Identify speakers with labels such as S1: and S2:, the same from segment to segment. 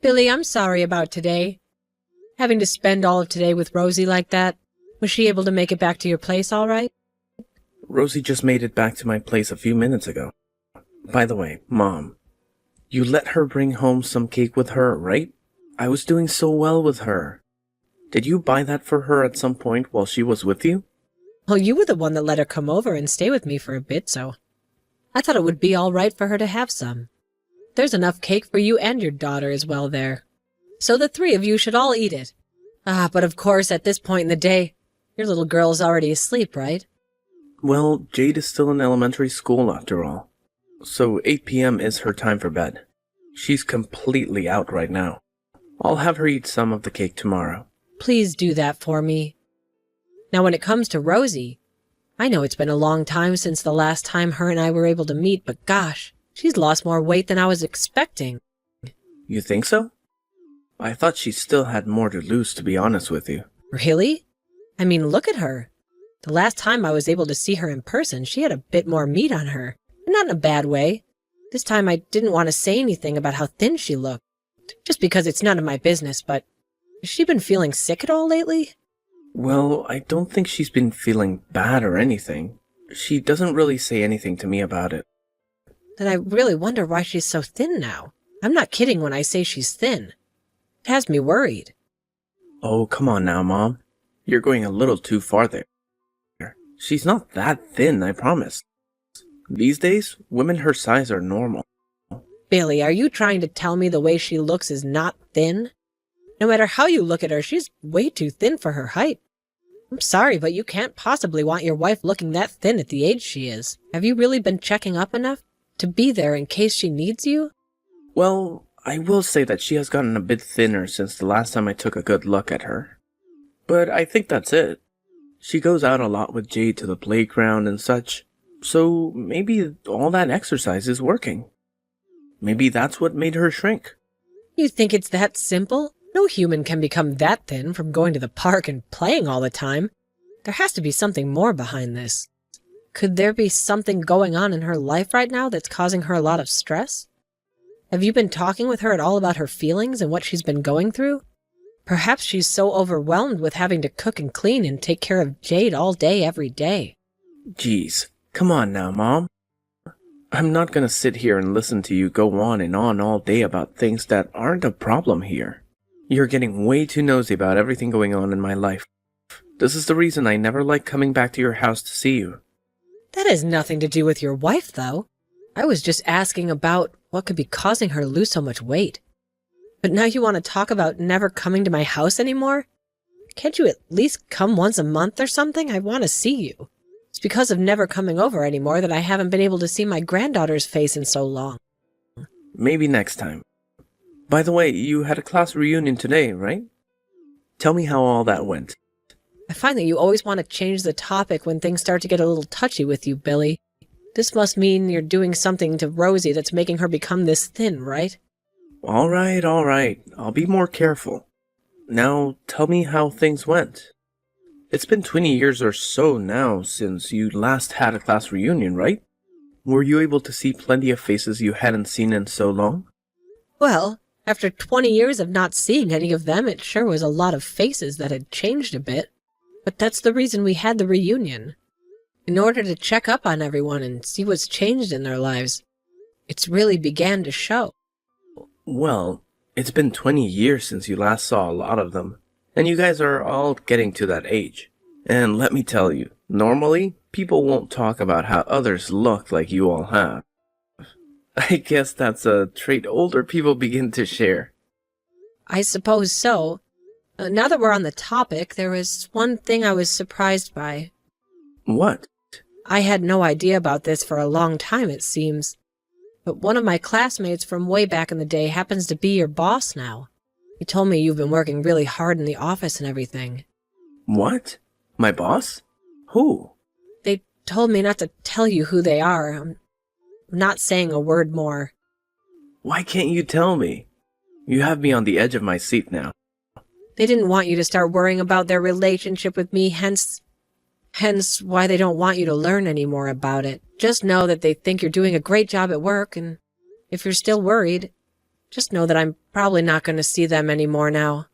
S1: Billy, I'm sorry about today. Having to spend all of today with Rosie like that. Was she able to make it back to your place all right?
S2: Rosie just made it back to my place a few minutes ago. By the way, Mom, you let her bring home some cake with her, right? I was doing so well with her. Did you buy that for her at some point while she was with you?
S1: Well, you were the one that let her come over and stay with me for a bit, so I thought it would be all right for her to have some. There's enough cake for you and your daughter as well there. So the three of you should all eat it. But of course, at this point in the day, your little girl's already asleep, right?
S2: Well, Jade is still in elementary school after all. So 8 p.m. is her time for bed. She's completely out right now. I'll have her eat some of the cake tomorrow.
S1: Please do that for me. Now when it comes to Rosie, I know it's been a long time since the last time her and I were able to meet, but gosh, she's lost more weight than I was expecting.
S2: You think so? I thought she still had more to lose, to be honest with you.
S1: Really? I mean, look at her. The last time I was able to see her in person, she had a bit more meat on her. Not in a bad way. This time I didn't want to say anything about how thin she looked, just because it's none of my business, but has she been feeling sick at all lately?
S2: Well, I don't think she's been feeling bad or anything. She doesn't really say anything to me about it.
S1: Then I really wonder why she's so thin now. I'm not kidding when I say she's thin. It has me worried.
S2: Oh, come on now, Mom. You're going a little too far there. She's not that thin, I promise. These days, women her size are normal.
S1: Billy, are you trying to tell me the way she looks is not thin? No matter how you look at her, she's way too thin for her height. I'm sorry, but you can't possibly want your wife looking that thin at the age she is. Have you really been checking up enough to be there in case she needs you?
S2: Well, I will say that she has gotten a bit thinner since the last time I took a good look at her. But I think that's it. She goes out a lot with Jade to the playground and such, so maybe all that exercise is working. Maybe that's what made her shrink.
S1: You think it's that simple? No human can become that thin from going to the park and playing all the time. There has to be something more behind this. Could there be something going on in her life right now that's causing her a lot of stress? Have you been talking with her at all about her feelings and what she's been going through? Perhaps she's so overwhelmed with having to cook and clean and take care of Jade all day, every day.
S2: Jeez, come on now, Mom. I'm not gonna sit here and listen to you go on and on all day about things that aren't a problem here. You're getting way too nosy about everything going on in my life. This is the reason I never like coming back to your house to see you.
S1: That has nothing to do with your wife, though. I was just asking about what could be causing her to lose so much weight. But now you want to talk about never coming to my house anymore? Can't you at least come once a month or something? I want to see you. It's because of never coming over anymore that I haven't been able to see my granddaughter's face in so long.
S2: Maybe next time. By the way, you had a class reunion today, right? Tell me how all that went.
S1: I find that you always want to change the topic when things start to get a little touchy with you, Billy. This must mean you're doing something to Rosie that's making her become this thin, right?
S2: All right. I'll be more careful. Now, tell me how things went. It's been 20 years or so now since you last had a class reunion, right? Were you able to see plenty of faces you hadn't seen in so long?
S1: Well, after 20 years of not seeing any of them, it sure was a lot of faces that had changed a bit. But that's the reason we had the reunion. In order to check up on everyone and see what's changed in their lives. It's really began to show.
S2: Well, it's been 20 years since you last saw a lot of them, and you guys are all getting to that age. And let me tell you, normally, people won't talk about how others look like you all have. I guess that's a trait older people begin to share.
S1: I suppose so. Now that we're on the topic, there was one thing I was surprised by.
S2: What?
S1: I had no idea about this for a long time, it seems. But one of my classmates from way back in the day happens to be your boss now. He told me you've been working really hard in the office and everything.
S2: What? My boss? Who?
S1: They told me not to tell you who they are. I'm not saying a word more.
S2: Why can't you tell me? You have me on the edge of my seat now.
S1: They didn't want you to start worrying about their relationship with me, hence why they don't want you to learn any more about it. Just know that they think you're doing a great job at work, and if you're still worried, Just know that I'm probably not going to see them anymore now.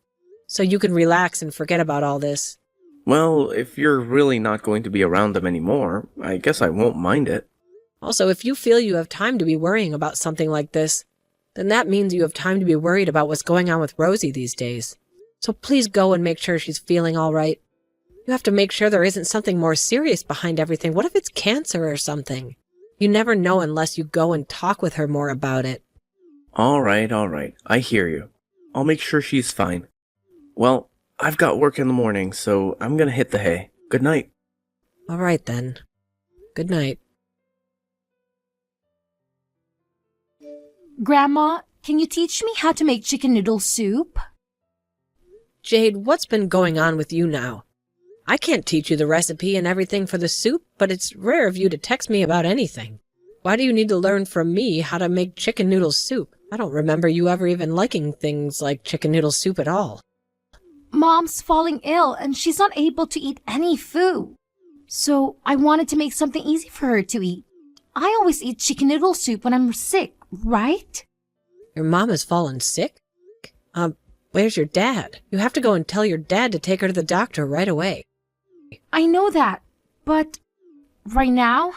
S1: So you can relax and forget about all this.
S2: Well, if you're really not going to be around them anymore, I guess I won't mind it.
S1: Also, if you feel you have time to be worrying about something like this, then that means you have time to be worried about what's going on with Rosie these days. So please go and make sure she's feeling all right. You have to make sure there isn't something more serious behind everything. What if it's cancer or something? You never know unless you go and talk with her more about it.
S2: All right. I hear you. I'll make sure she's fine. Well, I've got work in the morning, so I'm gonna hit the hay. Good night.
S1: All right then. Good night.
S3: Grandma, can you teach me how to make chicken noodle soup?
S1: Jade, what's been going on with you now? I can't teach you the recipe and everything for the soup, but it's rare of you to text me about anything. Why do you need to learn from me how to make chicken noodle soup? I don't remember you ever even liking things like chicken noodle soup at all.
S3: Mom's falling ill and she's not able to eat any food. So I wanted to make something easy for her to eat. I always eat chicken noodle soup when I'm sick, right?
S1: Your mom has fallen sick? Where's your dad? You have to go and tell your dad to take her to the doctor right away.
S3: I know that, but right now,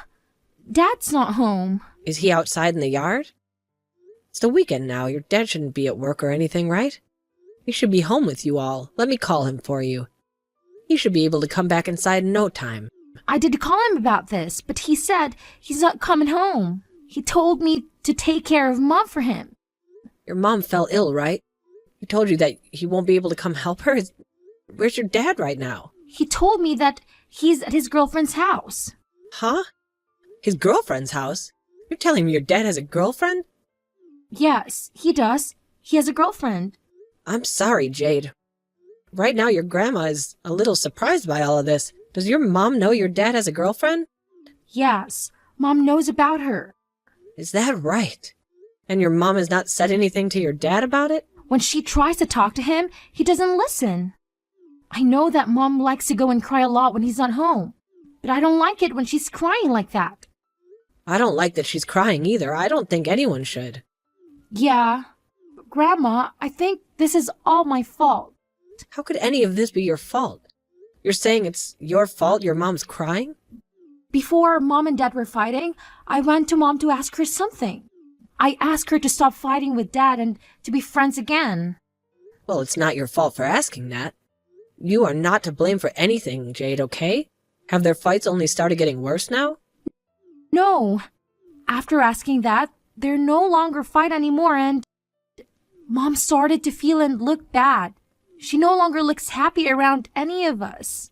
S3: Dad's not home.
S1: Is he outside in the yard? It's the weekend now. Your dad shouldn't be at work or anything, right? He should be home with you all. Let me call him for you. He should be able to come back inside in no time.
S3: I did call him about this, but he said he's not coming home. He told me to take care of Mom for him.
S1: Your mom fell ill, right? He told you that he won't be able to come help her? Where's your dad right now?
S3: He told me that he's at his girlfriend's house.
S1: Huh? His girlfriend's house? You're telling me your dad has a girlfriend?
S3: Yes, he does. He has a girlfriend.
S1: I'm sorry, Jade. Right now your grandma is a little surprised by all of this. Does your mom know your dad has a girlfriend?
S3: Yes, Mom knows about her.
S1: Is that right? And your mom has not said anything to your dad about it?
S3: When she tries to talk to him, he doesn't listen. I know that Mom likes to go and cry a lot when he's not home, but I don't like it when she's crying like that.
S1: I don't like that she's crying either. I don't think anyone should.
S3: Yeah, but Grandma, I think this is all my fault.
S1: How could any of this be your fault? You're saying it's your fault your mom's crying?
S3: Before Mom and Dad were fighting, I went to Mom to ask her something. I asked her to stop fighting with Dad and to be friends again.
S1: Well, it's not your fault for asking that. You are not to blame for anything, Jade, okay? Have their fights only started getting worse now?
S3: No. After asking that, they're no longer fight anymore and Mom started to feel and look bad. She no longer looks happy around any of us.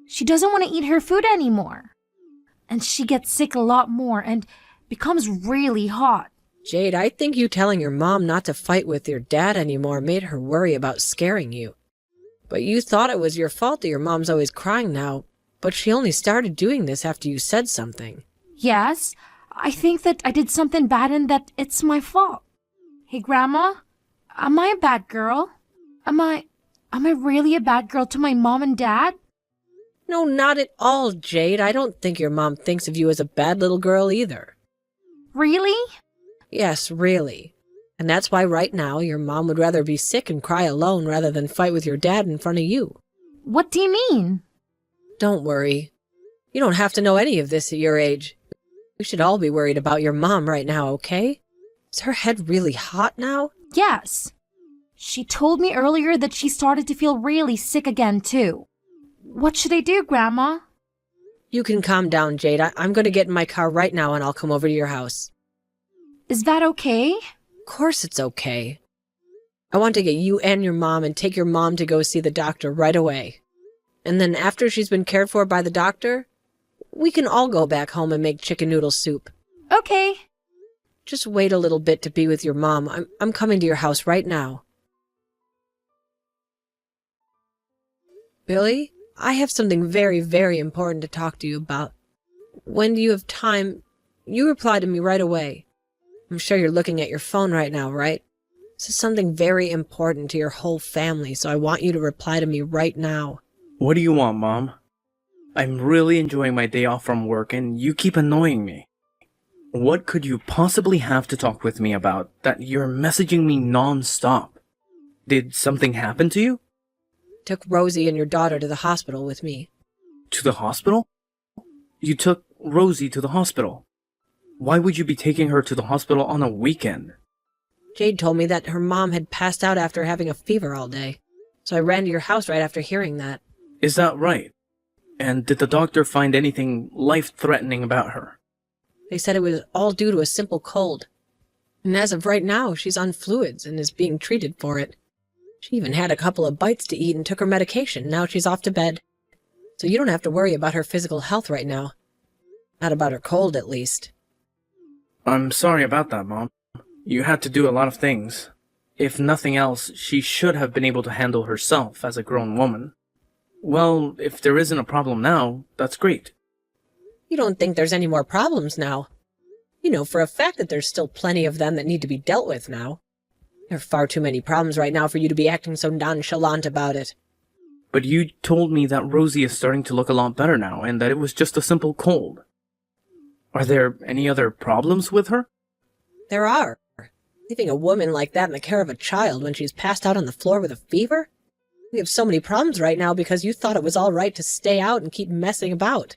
S3: She doesn't want to eat her food anymore. And she gets sick a lot more and becomes really hot.
S1: Jade, I think you telling your mom not to fight with your dad anymore made her worry about scaring you. But you thought it was your fault that your mom's always crying now, but she only started doing this after you said something.
S3: Yes, I think that I did something bad and that it's my fault. Hey, Grandma, am I a bad girl? Am I really a bad girl to my mom and dad?
S1: No, not at all, Jade. I don't think your mom thinks of you as a bad little girl either.
S3: Really?
S1: Yes, really. And that's why right now your mom would rather be sick and cry alone rather than fight with your dad in front of you.
S3: What do you mean?
S1: Don't worry. You don't have to know any of this at your age. We should all be worried about your mom right now, okay? Is her head really hot now?
S3: Yes. She told me earlier that she started to feel really sick again, too. What should I do, Grandma?
S1: You can calm down, Jade. I'm going to get in my car right now and I'll come over to your house.
S3: Is that okay?
S1: Of course it's okay. I want to get you and your mom and take your mom to go see the doctor right away. And then after she's been cared for by the doctor, we can all go back home and make chicken noodle soup.
S3: Okay.
S1: Just wait a little bit to be with your mom. I'm coming to your house right now. Billy, I have something very, very important to talk to you about. When do you have time? You reply to me right away. I'm sure you're looking at your phone right now, right? This is something very important to your whole family, so I want you to reply to me right now.
S2: What do you want, Mom? I'm really enjoying my day off from work and you keep annoying me. What could you possibly have to talk with me about that you're messaging me non-stop? Did something happen to you?
S1: Took Rosie and your daughter to the hospital with me.
S2: To the hospital? You took Rosie to the hospital. Why would you be taking her to the hospital on a weekend?
S1: Jade told me that her mom had passed out after having a fever all day, so I ran to your house right after hearing that.
S2: Is that right? And did the doctor find anything life-threatening about her?
S1: They said it was all due to a simple cold. And as of right now, she's on fluids and is being treated for it. She even had a couple of bites to eat and took her medication. Now she's off to bed. So you don't have to worry about her physical health right now. Not about her cold, at least.
S2: I'm sorry about that, Mom. You had to do a lot of things. If nothing else, she should have been able to handle herself as a grown woman. Well, if there isn't a problem now, that's great.
S1: You don't think there's any more problems now? You know for a fact that there's still plenty of them that need to be dealt with now. There are far too many problems right now for you to be acting so nonchalant about it.
S2: But you told me that Rosie is starting to look a lot better now, and that it was just a simple cold. Are there any other problems with her?
S1: There are. Leaving a woman like that in the care of a child when she's passed out on the floor with a fever? We have so many problems right now because you thought it was all right to stay out and keep messing about.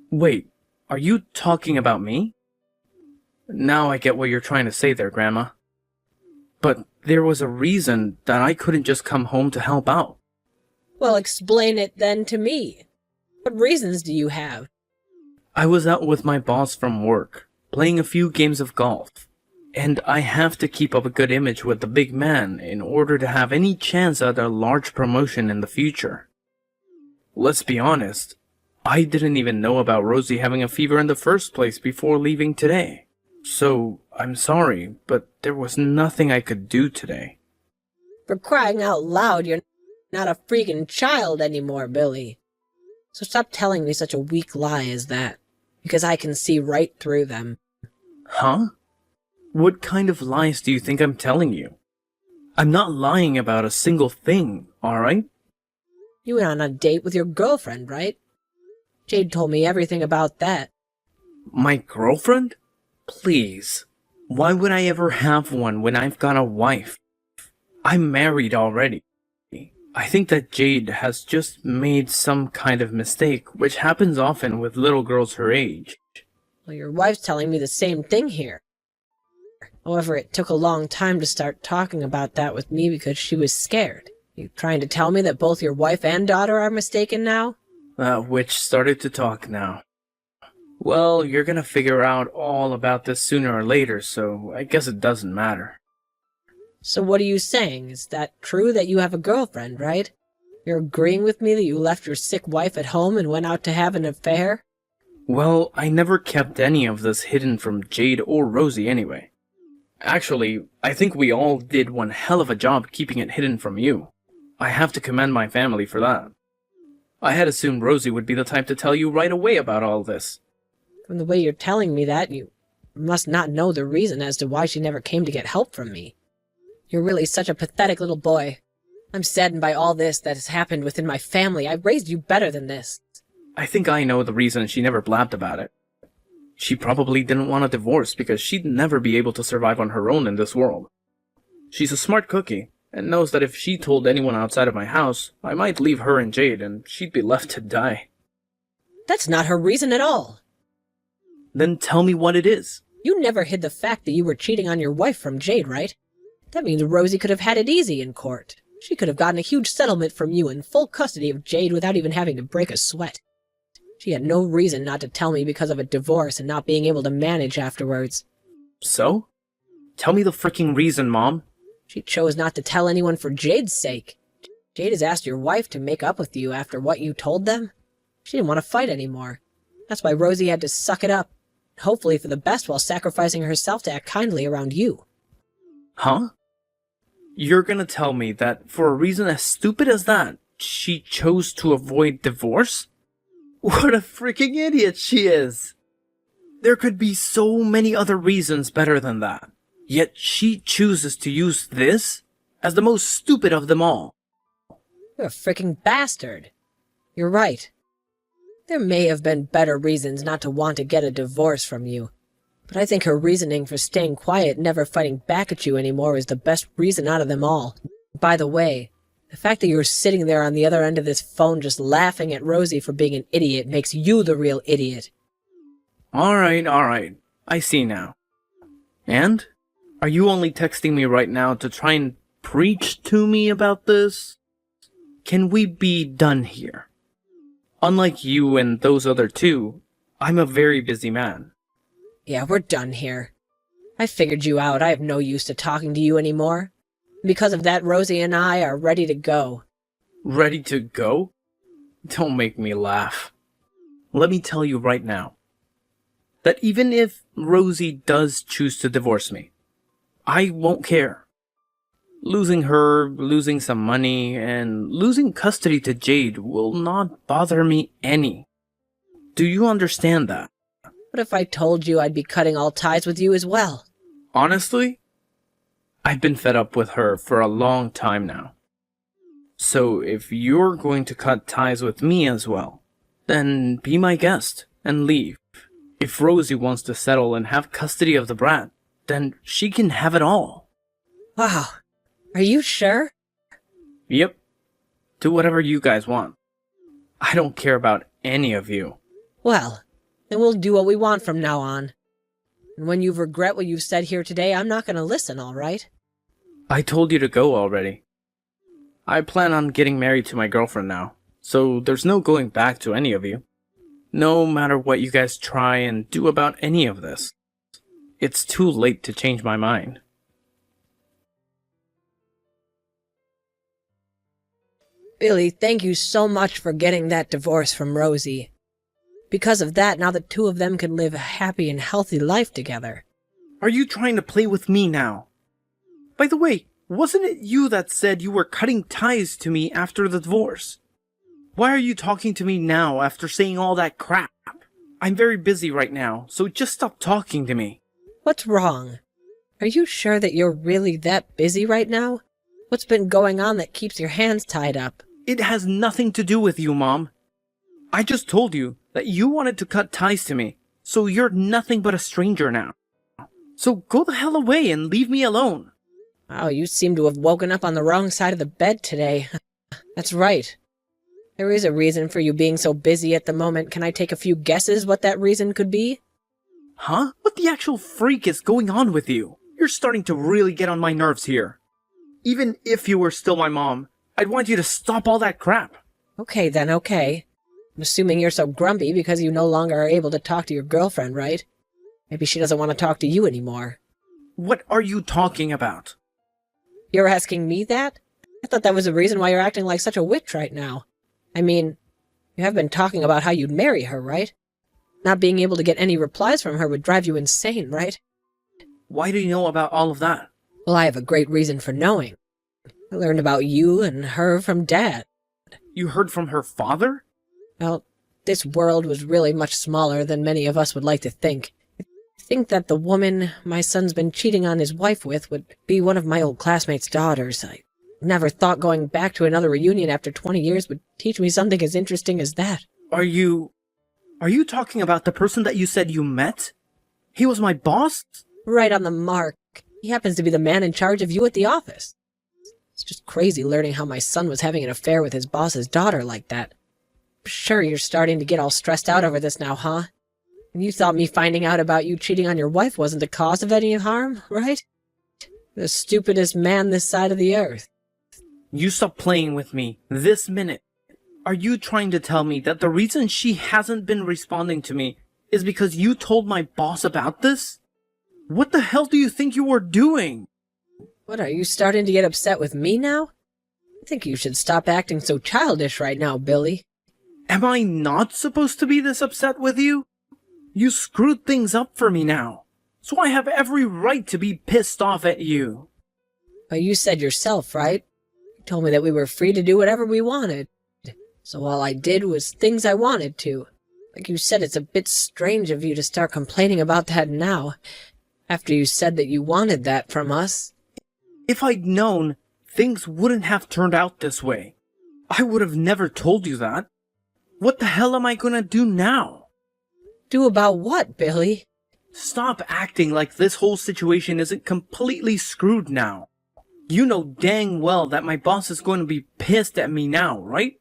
S2: Wait, are you talking about me? Now I get what you're trying to say there, Grandma. But there was a reason that I couldn't just come home to help out.
S1: Well, explain it then to me. What reasons do you have?
S2: I was out with my boss from work, playing a few games of golf. And I have to keep up a good image with the big man in order to have any chance at a large promotion in the future. Let's be honest, I didn't even know about Rosie having a fever in the first place before leaving today. So, I'm sorry, but there was nothing I could do today.
S1: For crying out loud, you're not a freaking child anymore, Billy. So stop telling me such a weak lie as that, because I can see right through them.
S2: Huh? What kind of lies do you think I'm telling you? I'm not lying about a single thing, alright?
S1: You went on a date with your girlfriend, right? Jade told me everything about that.
S2: My girlfriend? Please. Why would I ever have one when I've got a wife? I'm married already. I think that Jade has just made some kind of mistake, which happens often with little girls her age.
S1: Well, your wife's telling me the same thing here. However, it took a long time to start talking about that with me because she was scared. You trying to tell me that both your wife and daughter are mistaken now?
S2: That witch started to talk now. Well, you're gonna figure out all about this sooner or later, so I guess it doesn't matter.
S1: So what are you saying? Is that true that you have a girlfriend, right? You're agreeing with me that you left your sick wife at home and went out to have an affair?
S2: Well, I never kept any of this hidden from Jade or Rosie anyway. Actually, I think we all did one hell of a job keeping it hidden from you. I have to commend my family for that. I had assumed Rosie would be the type to tell you right away about all this.
S1: From the way you're telling me that, you must not know the reason as to why she never came to get help from me. You're really such a pathetic little boy. I'm saddened by all this that has happened within my family. I raised you better than this.
S2: I think I know the reason she never blabbed about it. She probably didn't want a divorce because she'd never be able to survive on her own in this world. She's a smart cookie, and knows that if she told anyone outside of my house, I might leave her and Jade, and she'd be left to die.
S1: That's not her reason at all.
S2: Then tell me what it is.
S1: You never hid the fact that you were cheating on your wife from Jade, right? That means Rosie could have had it easy in court. She could have gotten a huge settlement from you in full custody of Jade without even having to break a sweat. She had no reason not to tell me because of a divorce and not being able to manage afterwards.
S2: So? Tell me the freaking reason, Mom.
S1: She chose not to tell anyone for Jade's sake. Jade has asked your wife to make up with you after what you told them. She didn't want to fight anymore. That's why Rosie had to suck it up, hopefully for the best while sacrificing herself to act kindly around you.
S2: Huh? You're gonna tell me that for a reason as stupid as that, she chose to avoid divorce? What a freaking idiot she is! There could be so many other reasons better than that. Yet she chooses to use this as the most stupid of them all.
S1: You're a freaking bastard. You're right. There may have been better reasons not to want to get a divorce from you. But I think her reasoning for staying quiet and never fighting back at you anymore is the best reason out of them all. By the way, the fact that you were sitting there on the other end of this phone just laughing at Rosie for being an idiot makes you the real idiot.
S2: Alright. I see now. And? Are you only texting me right now to try and preach to me about this? Can we be done here? Unlike you and those other two, I'm a very busy man.
S1: Yeah, we're done here. I figured you out. I have no use to talking to you anymore. Because of that, Rosie and I are ready to go.
S2: Ready to go? Don't make me laugh. Let me tell you right now that even if Rosie does choose to divorce me, I won't care. Losing her, losing some money, and losing custody to Jade will not bother me any. Do you understand that?
S1: What if I told you I'd be cutting all ties with you as well?
S2: Honestly, I've been fed up with her for a long time now. So if you're going to cut ties with me as well, then be my guest and leave. If Rosie wants to settle and have custody of the brat, then she can have it all.
S1: Wow. Are you sure?
S2: Yep. Do whatever you guys want. I don't care about any of you.
S1: Well, then we'll do what we want from now on. And when you regret what you've said here today, I'm not going to listen, all right?
S2: I told you to go already. I plan on getting married to my girlfriend now, so there's no going back to any of you. No matter what you guys try and do about any of this, it's too late to change my mind.
S1: Billy, thank you so much for getting that divorce from Rosie. Because of that, now the two of them can live a happy and healthy life together.
S2: Are you trying to play with me now? By the way, wasn't it you that said you were cutting ties to me after the divorce? Why are you talking to me now after saying all that crap? I'm very busy right now, so just stop talking to me.
S1: What's wrong? Are you sure that you're really that busy right now? What's been going on that keeps your hands tied up?
S2: It has nothing to do with you, Mom. I just told you that you wanted to cut ties to me, so you're nothing but a stranger now. So go the hell away and leave me alone.
S1: Wow, you seem to have woken up on the wrong side of the bed today. That's right. There is a reason for you being so busy at the moment. Can I take a few guesses what that reason could be?
S2: Huh? What the actual freak is going on with you? You're starting to really get on my nerves here. Even if you were still my mom, I'd want you to stop all that crap.
S1: Okay then, okay. I'm assuming you're so grumpy because you no longer are able to talk to your girlfriend, right? Maybe she doesn't want to talk to you anymore.
S2: What are you talking about?
S1: You're asking me that? I thought that was the reason why you're acting like such a witch right now. I mean, you have been talking about how you'd marry her, right? Not being able to get any replies from her would drive you insane, right?
S2: Why do you know about all of that?
S1: Well, I have a great reason for knowing. I learned about you and her from Dad.
S2: You heard from her father?
S1: Well, this world was really much smaller than many of us would like to think. I think that the woman my son's been cheating on his wife with would be one of my old classmates' daughters. I never thought going back to another reunion after 20 years would teach me something as interesting as that.
S2: Are you talking about the person that you said you met? He was my boss?
S1: Right on the mark. He happens to be the man in charge of you at the office. It's just crazy learning how my son was having an affair with his boss's daughter like that. I'm sure you're starting to get all stressed out over this now, huh? And you thought me finding out about you cheating on your wife wasn't the cause of any harm, right? The stupidest man this side of the earth.
S2: You stop playing with me this minute. Are you trying to tell me that the reason she hasn't been responding to me is because you told my boss about this? What the hell do you think you were doing?
S1: What, are you starting to get upset with me now? I think you should stop acting so childish right now, Billy.
S2: Am I not supposed to be this upset with you? You screwed things up for me now, so I have every right to be pissed off at you.
S1: But you said yourself, right? You told me that we were free to do whatever we wanted. So all I did was things I wanted to. Like you said, it's a bit strange of you to start complaining about that now, after you said that you wanted that from us.
S2: If I'd known, things wouldn't have turned out this way. I would have never told you that. What the hell am I gonna do now?
S1: Do about what, Billy?
S2: Stop acting like this whole situation isn't completely screwed now. You know dang well that my boss is going to be pissed at me now, right?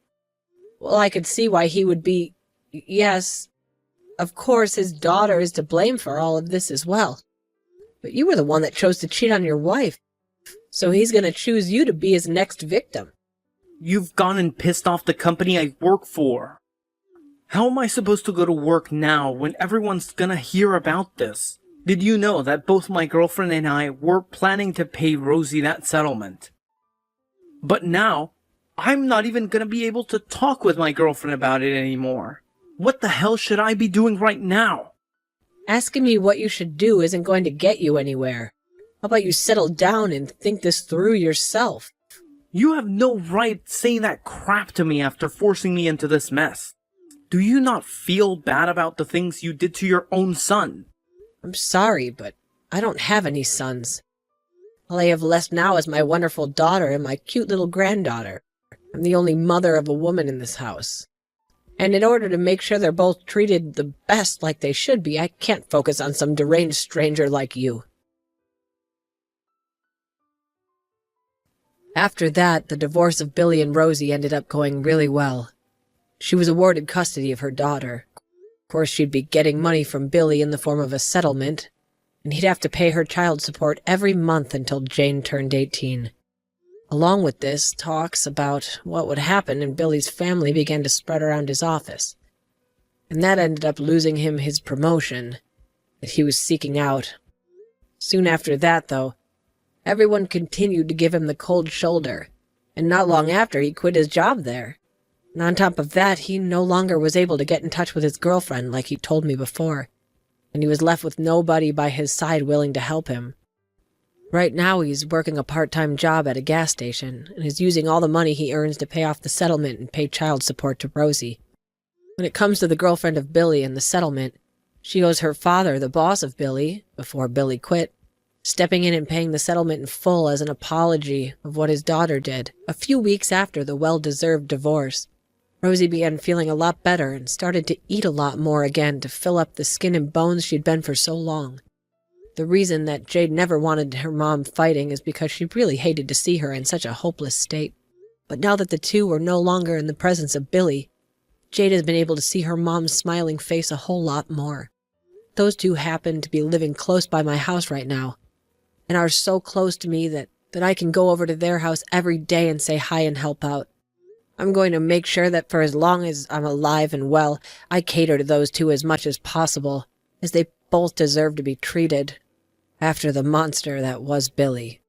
S1: Well, I could see why he would be. Yes, of course his daughter is to blame for all of this as well. But you were the one that chose to cheat on your wife, so he's gonna choose you to be his next victim.
S2: You've gone and pissed off the company I work for. How am I supposed to go to work now when everyone's gonna hear about this? Did you know that both my girlfriend and I were planning to pay Rosie that settlement? But now, I'm not even gonna be able to talk with my girlfriend about it anymore. What the hell should I be doing right now?
S1: Asking me what you should do isn't going to get you anywhere. How about you settle down and think this through yourself?
S2: You have no right saying that crap to me after forcing me into this mess. Do you not feel bad about the things you did to your own son?
S1: I'm sorry, but I don't have any sons. All I have left now is my wonderful daughter and my cute little granddaughter. I'm the only mother of a woman in this house. And in order to make sure they're both treated the best like they should be, I can't focus on some deranged stranger like you. After that, the divorce of Billy and Rosie ended up going really well. She was awarded custody of her daughter. Of course, she'd be getting money from Billy in the form of a settlement, and he'd have to pay her child support every month until Jane turned 18. Along with this, talks about what would happen in Billy's family began to spread around his office, and that ended up losing him his promotion that he was seeking out. Soon after that, though, everyone continued to give him the cold shoulder, and not long after he quit his job there. And on top of that, he no longer was able to get in touch with his girlfriend like he told me before, and he was left with nobody by his side willing to help him. Right now, he's working a part-time job at a gas station and is using all the money he earns to pay off the settlement and pay child support to Rosie. When it comes to the girlfriend of Billy and the settlement, she owes her father, the boss of Billy, before Billy quit, stepping in and paying the settlement in full as an apology of what his daughter did. A few weeks after the well-deserved divorce, Rosie began feeling a lot better and started to eat a lot more again to fill up the skin and bones she'd been for so long. The reason that Jade never wanted her mom fighting is because she really hated to see her in such a hopeless state. But now that the two were no longer in the presence of Billy, Jade has been able to see her mom's smiling face a whole lot more. Those two happen to be living close by my house right now, and are so close to me that I can go over to their house every day and say hi and help out. I'm going to make sure that for as long as I'm alive and well, I cater to those two as much as possible, as they both deserve to be treated after the monster that was Billy.